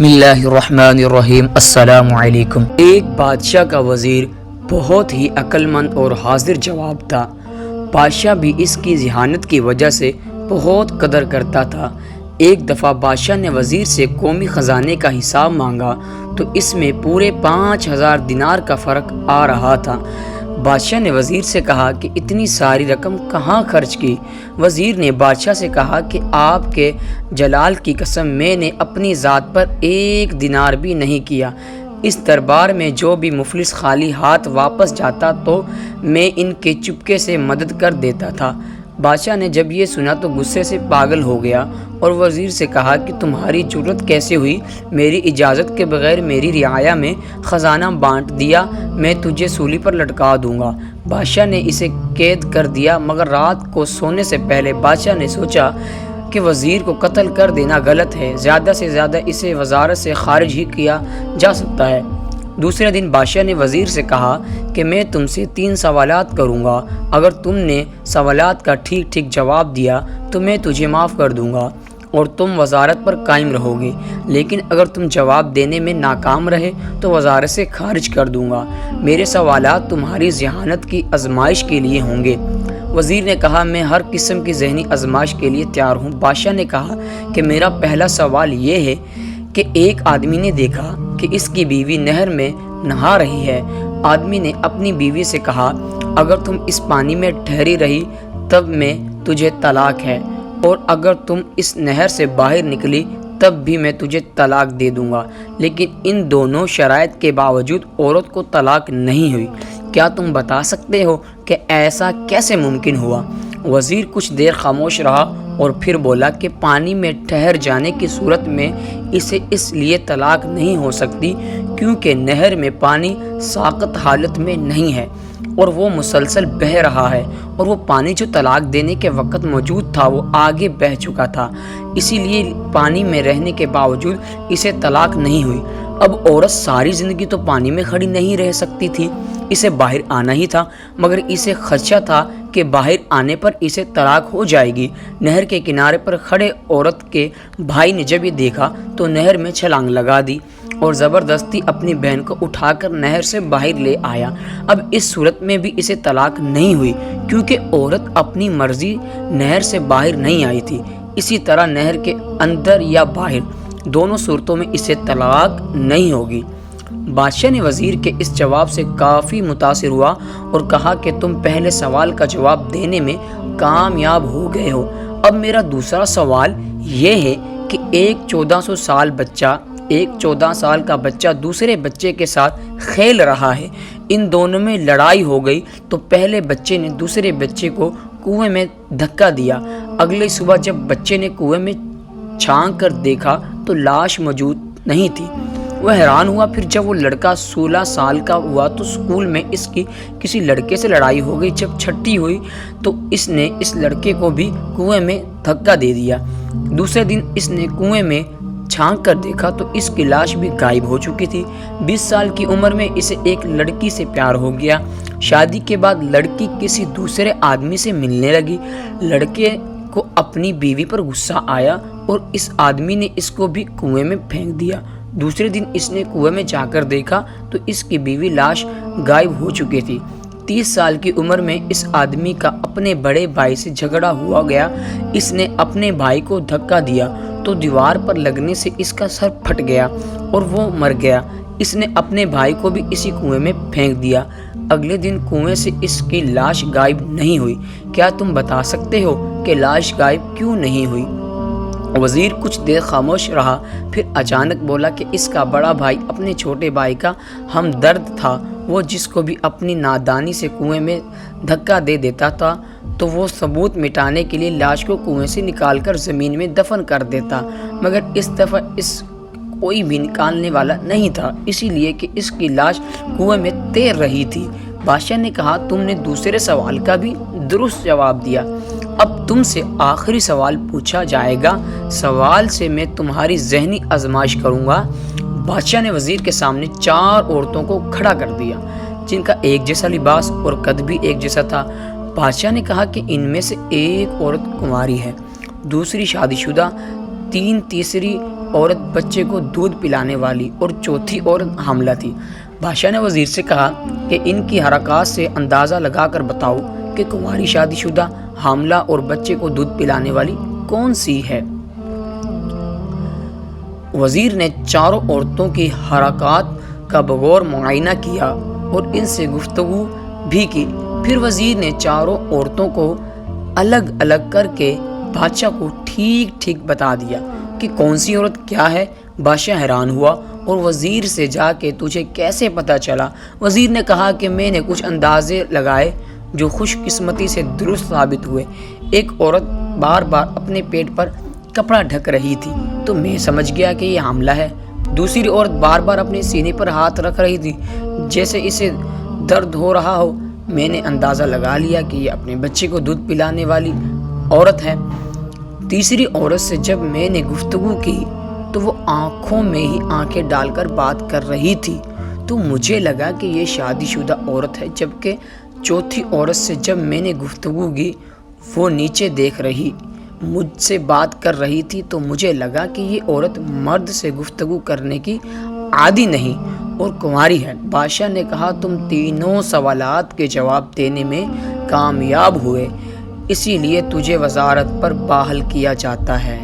بسم اللہ الرحمن الرحیم۔ السلام علیکم۔ ایک بادشاہ کا وزیر بہت ہی عقل مند اور حاضر جواب تھا۔ بادشاہ بھی اس کی ذہانت کی وجہ سے بہت قدر کرتا تھا۔ ایک دفعہ بادشاہ نے وزیر سے قومی خزانے کا حساب مانگا تو اس میں پورے 5000 دینار کا فرق آ رہا تھا۔ بادشاہ نے وزیر سے کہا کہ اتنی ساری رقم کہاں خرچ کی؟ وزیر نے بادشاہ سے کہا کہ آپ کے جلال کی قسم، میں نے اپنی ذات پر 1 دینار بھی نہیں کیا۔ اس دربار میں جو بھی مفلس خالی ہاتھ واپس جاتا تو میں ان کے چپکے سے مدد کر دیتا تھا۔ بادشاہ نے جب یہ سنا تو غصے سے پاگل ہو گیا اور وزیر سے کہا کہ تمہاری جرأت کیسے ہوئی میری اجازت کے بغیر میری رعایا میں خزانہ بانٹ دیا؟ میں تجھے سولی پر لٹکا دوں گا۔ بادشاہ نے اسے قید کر دیا، مگر رات کو سونے سے پہلے بادشاہ نے سوچا کہ وزیر کو قتل کر دینا غلط ہے، زیادہ سے زیادہ اسے وزارت سے خارج ہی کیا جا سکتا ہے۔ دوسرے دن بادشاہ نے وزیر سے کہا کہ میں تم سے 3 سوالات کروں گا، اگر تم نے سوالات کا ٹھیک جواب دیا تو میں تجھے معاف کر دوں گا اور تم وزارت پر قائم رہو گے، لیکن اگر تم جواب دینے میں ناکام رہے تو وزارت سے خارج کر دوں گا۔ میرے سوالات تمہاری ذہانت کی آزمائش کے لیے ہوں گے۔ وزیر نے کہا میں ہر قسم کی ذہنی آزمائش کے لیے تیار ہوں۔ بادشاہ نے کہا کہ میرا پہلا سوال یہ ہے کہ ایک آدمی نے دیکھا کہ اس کی بیوی نہر میں نہا رہی ہے۔ آدمی نے اپنی بیوی سے کہا اگر تم اس پانی میں ٹھہری رہی تب میں تجھے طلاق ہے، اور اگر تم اس نہر سے باہر نکلی تب بھی میں تجھے طلاق دے دوں گا، لیکن ان دونوں شرائط کے باوجود عورت کو طلاق نہیں ہوئی۔ کیا تم بتا سکتے ہو کہ ایسا کیسے ممکن ہوا؟ وزیر کچھ دیر خاموش رہا اور پھر بولا کہ پانی میں ٹھہر جانے کی صورت میں اسے اس لیے طلاق نہیں ہو سکتی کیونکہ نہر میں پانی ساقط حالت میں نہیں ہے اور وہ مسلسل بہہ رہا ہے، اور وہ پانی جو طلاق دینے کے وقت موجود تھا وہ آگے بہہ چکا تھا، اسی لیے پانی میں رہنے کے باوجود اسے طلاق نہیں ہوئی۔ اب عورت ساری زندگی تو پانی میں کھڑی نہیں رہ سکتی تھی، اسے باہر آنا ہی تھا، مگر اسے خدشہ تھا کہ باہر آنے پر اسے طلاق ہو جائے گی۔ نہر کے کنارے پر کھڑے عورت کے بھائی نے جب یہ دیکھا تو نہر میں چھلانگ لگا دی اور زبردستی اپنی بہن کو اٹھا کر نہر سے باہر لے آیا۔ اب اس صورت میں بھی اسے طلاق نہیں ہوئی کیونکہ عورت اپنی مرضی نہر سے باہر نہیں آئی تھی۔ اسی طرح نہر کے اندر یا باہر دونوں صورتوں میں اسے طلاق نہیں ہوگی۔ بادشاہ نے وزیر کے اس جواب سے کافی متاثر ہوا اور کہا کہ تم پہلے سوال کا جواب دینے میں کامیاب ہو گئے ہو۔ اب میرا دوسرا سوال یہ ہے کہ ایک 14 سال کا بچہ دوسرے بچے کے ساتھ کھیل رہا ہے، ان دونوں میں لڑائی ہو گئی تو پہلے بچے نے دوسرے بچے کو کنویں میں دھکا دیا۔ اگلی صبح جب بچے نے کنویں میں چھانک کر دیکھا تو لاش موجود نہیں تھی۔ وہ حیران ہوا۔ پھر جب وہ لڑکا 16 سال کا ہوا تو اسکول میں اس کی کسی لڑکے سے لڑائی ہو گئی۔ جب چھٹی ہوئی تو اس نے اس لڑکے کو بھی کنویں میں دھکا دے دیا۔ دوسرے دن اس نے کنویں میں چھانک کر دیکھا تو اس کی لاش بھی غائب ہو چکی تھی۔ 20 سال کی عمر میں اسے ایک لڑکی سے پیار ہو گیا۔ شادی کے بعد لڑکی کسی دوسرے آدمی سے ملنے لگی۔ لڑکے کو اپنی بیوی پر غصہ آیا اور اس آدمی نے اس کو بھی کنویں میں پھینک دیا۔ دوسرے دن اس نے کنویں میں جا کر دیکھا تو اس کی بیوی لاش غائب ہو چکی تھی۔ 30 سال کی عمر میں اس آدمی کا اپنے بڑے بھائی سے جھگڑا ہوا گیا۔ اس نے اپنے بھائی کو دھکا دیا تو دیوار پر لگنے سے اس کا سر پھٹ گیا اور وہ مر گیا۔ اس نے اپنے بھائی کو بھی اسی کنویں میں پھینک دیا۔ اگلے دن کنویں سے اس کی لاش غائب نہیں ہوئی۔ کیا تم بتا سکتے ہو کہ لاش غائب کیوں نہیں ہوئی؟ وزیر کچھ دیر خاموش رہا، پھر اچانک بولا کہ اس کا بڑا بھائی اپنے چھوٹے بھائی کا ہمدرد تھا، وہ جس کو بھی اپنی نادانی سے کنویں میں دھکا دے دیتا تھا تو وہ ثبوت مٹانے کے لیے لاش کو کنویں سے نکال کر زمین میں دفن کر دیتا، مگر اس دفعہ کوئی بھی نکالنے والا نہیں تھا، اسی لیے کہ اس کی لاش کنویں میں تیر رہی تھی۔ بادشاہ نے کہا تم نے دوسرے سوال کا بھی درست جواب دیا، اب تم سے آخری سوال پوچھا جائے گا۔ سوال سے میں تمہاری ذہنی آزمائش کروں گا۔ بادشاہ نے وزیر کے سامنے 4 عورتوں کو کھڑا کر دیا جن کا ایک جیسا لباس اور قد بھی ایک جیسا تھا۔ بادشاہ نے کہا کہ ان میں سے ایک عورت کنواری ہے، دوسری شادی شدہ، تیسری عورت بچے کو دودھ پلانے والی اور چوتھی عورت حاملہ تھی۔ بادشاہ نے وزیر سے کہا کہ ان کی حرکات سے اندازہ لگا کر بتاؤ کہ کنواری شادی شدہ، حاملہ اور بچے کو دودھ پلانے والی کون سی ہے۔ وزیر نے چاروں عورتوں کی حرکات کا بغور معائنہ کیا اور ان سے گفتگو بھی کی۔ پھر وزیر نے چاروں عورتوں کو الگ الگ کر کے بادشاہ کو ٹھیک ٹھیک بتا دیا کہ کون سی عورت کیا ہے۔ بادشاہ حیران ہوا اور وزیر سے جا کے تجھے کیسے پتہ چلا؟ وزیر نے کہا کہ میں نے کچھ اندازے لگائے جو خوش قسمتی سے درست ثابت ہوئے۔ ایک عورت بار بار اپنے پیٹ پر کپڑا ڈھک رہی تھی تو میں سمجھ گیا کہ یہ حاملہ ہے۔ دوسری عورت بار بار اپنے سینے پر ہاتھ رکھ رہی تھی جیسے اسے درد ہو رہا ہو۔ میں نے اندازہ لگا لیا کہ یہ اپنے بچے کو دودھ پلانے والی عورت ہے۔ تیسری عورت سے جب میں نے گفتگو کی تو وہ آنکھوں میں ہی آنکھیں ڈال کر بات کر رہی تھی تو مجھے لگا کہ یہ شادی شدہ عورت ہے، جبکہ چوتھی عورت سے جب میں نے گفتگو کی وہ نیچے دیکھ رہی مجھ سے بات کر رہی تھی تو مجھے لگا کہ یہ عورت مرد سے گفتگو کرنے کی عادی نہیں اور کنواری ہے۔ بادشاہ نے کہا تم تینوں سوالات کے جواب دینے میں کامیاب ہوئے، اسی لیے تجھے وزارت پر بحال کیا جاتا ہے۔